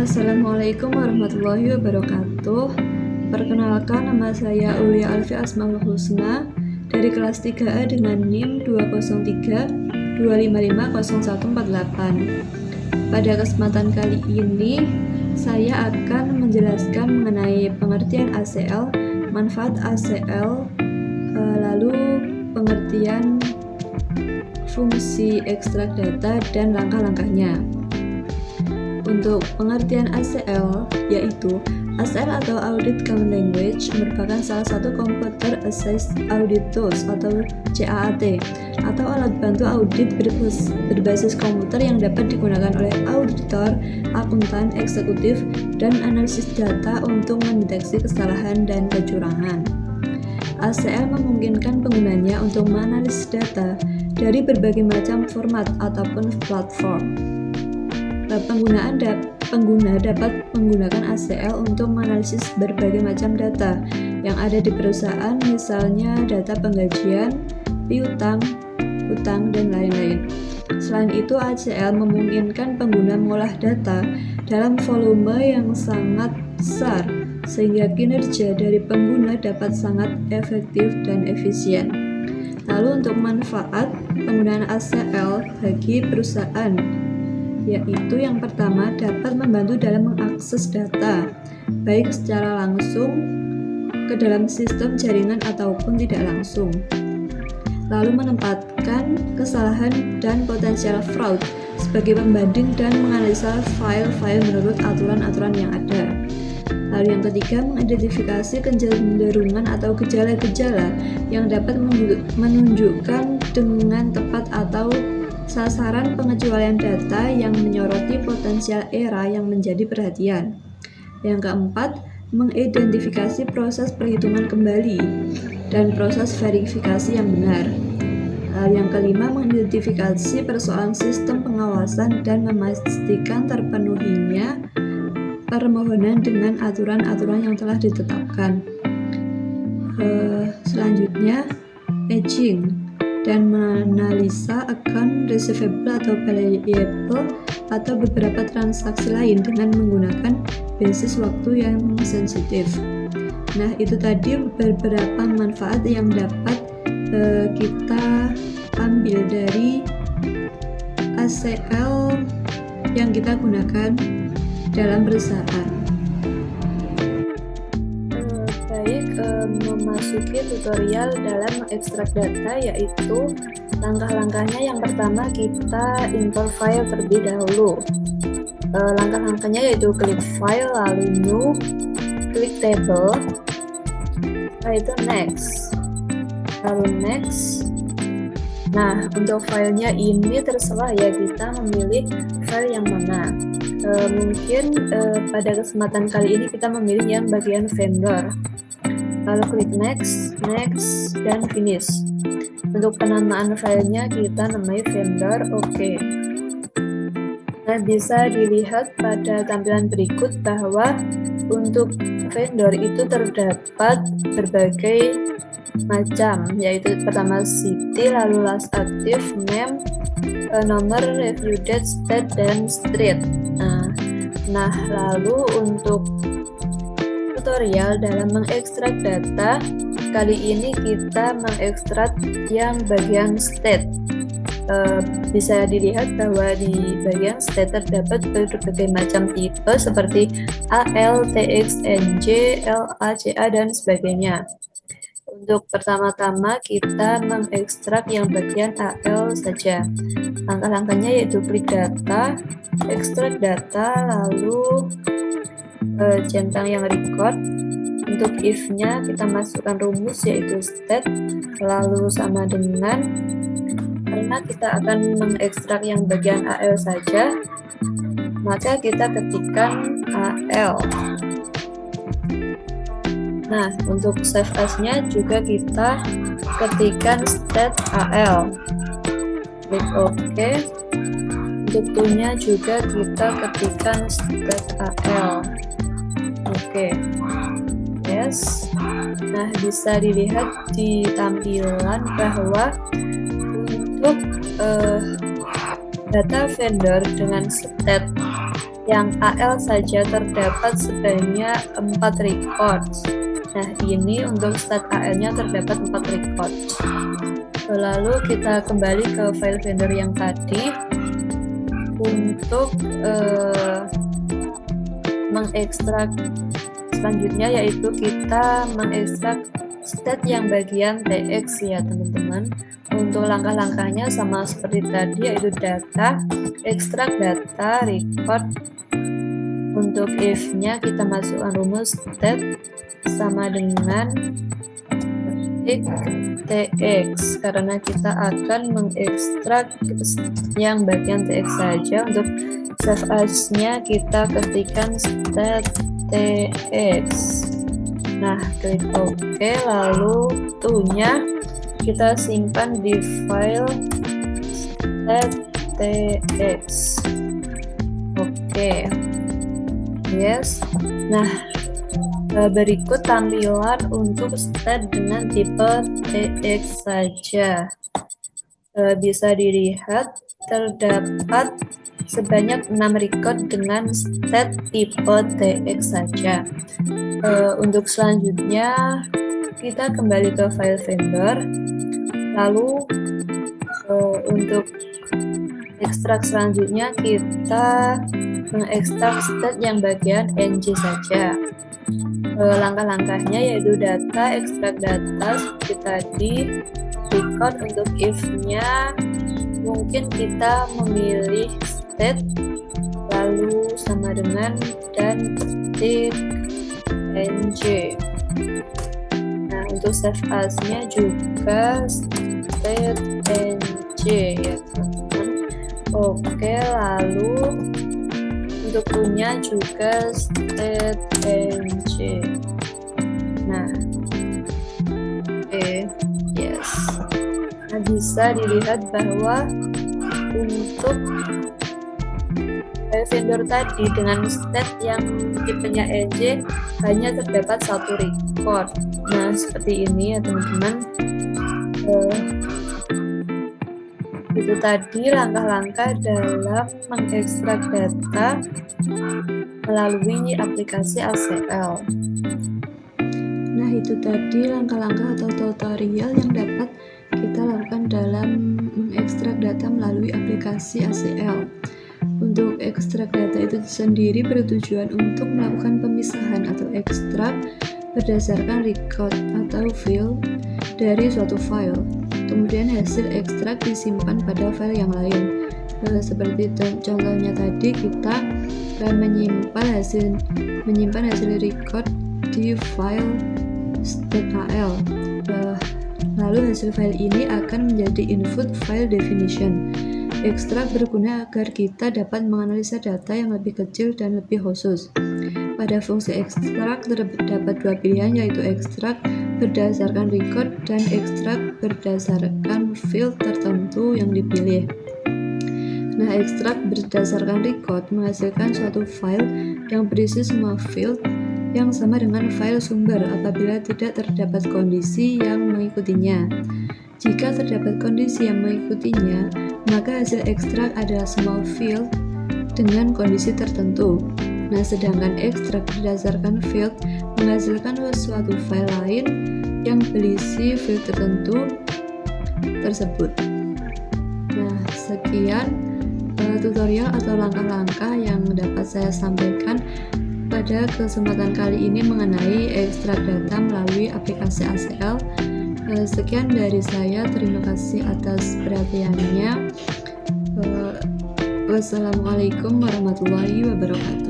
Assalamualaikum warahmatullahi wabarakatuh. Perkenalkan, nama saya Aulia Alfi Asmaul Husna dari kelas 3A dengan NIM 203-255-0148. Pada kesempatan kali ini, saya akan menjelaskan mengenai pengertian ACL, manfaat ACL, lalu pengertian fungsi ekstrak data dan langkah-langkahnya. Untuk pengertian ACL, yaitu ACL atau Audit Common Language merupakan salah satu Computer Assisted Audit Tools atau CAAT, atau alat bantu audit berbasis komputer yang dapat digunakan oleh auditor, akuntan, eksekutif, dan analisis data untuk mendeteksi kesalahan dan kecurangan. ACL memungkinkan penggunanya untuk menganalisis data dari berbagai macam format ataupun platform. Pengguna dapat menggunakan ACL untuk menganalisis berbagai macam data yang ada di perusahaan, misalnya data penggajian, piutang, utang, dan lain-lain. Selain itu, ACL memungkinkan pengguna mengolah data dalam volume yang sangat besar, sehingga kinerja dari pengguna dapat sangat efektif dan efisien. Lalu untuk manfaat penggunaan ACL bagi perusahaan, yaitu yang pertama dapat membantu dalam mengakses data, baik secara langsung ke dalam sistem jaringan ataupun tidak langsung. Lalu menempatkan kesalahan dan potensial fraud sebagai pembanding dan menganalisa file-file menurut aturan-aturan yang ada. Lalu yang ketiga, mengidentifikasi kecenderungan atau gejala-gejala yang dapat menunjukkan dengan tepat atau sasaran pengecualian data yang menyoroti potensial era yang menjadi perhatian. Yang keempat, mengidentifikasi proses perhitungan kembali dan proses verifikasi yang benar. Lalu yang kelima, mengidentifikasi persoalan sistem pengawasan dan memastikan terpenuhinya permohonan dengan aturan-aturan yang telah ditetapkan. Selanjutnya, aging dan menganalisa account receivable atau payable atau beberapa transaksi lain dengan menggunakan basis waktu yang sensitif. Nah, itu tadi beberapa manfaat yang dapat kita ambil dari ACL yang kita gunakan dalam perusahaan. Memasuki tutorial dalam mengekstrak data, yaitu langkah-langkahnya. Yang pertama, kita import file terlebih dahulu. Langkah-langkahnya yaitu klik file, lalu new, klik table, setelah itu next, lalu next. Nah, untuk filenya ini terserah ya, kita memilih file yang mana. Mungkin pada kesempatan kali ini kita memilih yang bagian vendor. Lalu klik next, next, dan finish. Untuk penamaan filenya kita namai vendor, oke. Nah, bisa dilihat pada tampilan berikut bahwa untuk vendor itu terdapat berbagai macam, yaitu pertama city, lalu last active, name, nomor, review date, state, dan street. Nah, lalu untuk tutorial dalam mengekstrak data, kali ini kita mengekstrak yang bagian state. Bisa dilihat bahwa di bagian state terdapat berbagai macam tipe seperti AL, TX, NJ, LA, CA, dan sebagainya. Untuk pertama-tama kita mengekstrak yang bagian AL saja. Langkah-langkahnya yaitu klik data, ekstrak data, lalu centang yang record. Untuk if-nya kita masukkan rumus yaitu state, lalu sama dengan, karena kita akan mengekstrak yang bagian AL saja, maka kita ketikkan AL. Nah, untuk save as-nya juga kita ketikkan state AL. Klik OK. Untuk to-nya juga kita ketikkan state AL. Oke. Yes. Nah, bisa dilihat di tampilan bahwa untuk data vendor dengan stat yang AL saja terdapat sebanyak 4 records. Nah, ini untuk stat AL-nya terdapat 4 records. Lalu kita kembali ke file vendor yang tadi untuk mengekstrak selanjutnya, yaitu kita mengekstrak stat yang bagian TX ya teman-teman. Untuk langkah-langkahnya sama seperti tadi, yaitu data, ekstrak data, record. Untuk if-nya kita masukkan rumus stat sama dengan TX karena kita akan mengekstrak yang bagian TX saja. Untuk save as-nya kita ketikkan stat TX. Nah, klik OK, lalu to-nya kita simpan di file stat TX. Oke. Yes. Nah, berikut tampilan untuk stat dengan tipe TX saja. Bisa dilihat terdapat sebanyak 6 record dengan stat tipe TX saja. Untuk selanjutnya kita kembali ke file vendor, lalu untuk ekstrak selanjutnya kita mengekstrak stat yang bagian ng saja. Langkah-langkahnya yaitu data, ekstrak data seperti tadi, record. Untuk if-nya mungkin kita memilih stat lalu sama dengan dan ketik ng. Nah, untuk save as-nya juga stat ng ya teman-teman. Oke, lalu untuk punya juga stat ng. Nah, yes. Nah, bisa dilihat bahwa untuk vendor tadi dengan stat yang tipenya ng hanya terdapat 1 record. Nah, seperti ini ya teman-teman. Itu tadi langkah-langkah dalam mengekstrak data melalui aplikasi ACL. Nah, itu tadi langkah-langkah atau tutorial yang dapat kita lakukan dalam mengekstrak data melalui aplikasi ACL. Untuk ekstrak data itu sendiri bertujuan untuk melakukan pemisahan atau ekstrak berdasarkan record atau field dari suatu file. Kemudian hasil ekstrak disimpan pada file yang lain. Seperti contohnya tadi, kita menyimpan hasil record di file stat.al. Lalu hasil file ini akan menjadi input file definition. Ekstrak berguna agar kita dapat menganalisa data yang lebih kecil dan lebih khusus. Pada fungsi ekstrak terdapat 2 pilihan, yaitu ekstrak berdasarkan record dan ekstrak berdasarkan field tertentu yang dipilih. Nah, ekstrak berdasarkan record menghasilkan suatu file yang berisi semua field yang sama dengan file sumber apabila tidak terdapat kondisi yang mengikutinya. Jika terdapat kondisi yang mengikutinya, maka hasil ekstrak adalah semua field dengan kondisi tertentu. Nah, sedangkan ekstrak berdasarkan field menghasilkan suatu file lain yang berisi field tertentu tersebut. Nah, sekian tutorial atau langkah-langkah yang dapat saya sampaikan pada kesempatan kali ini mengenai ekstrak data melalui aplikasi ACL. Sekian dari saya, terima kasih atas perhatiannya. Wassalamualaikum warahmatullahi wabarakatuh.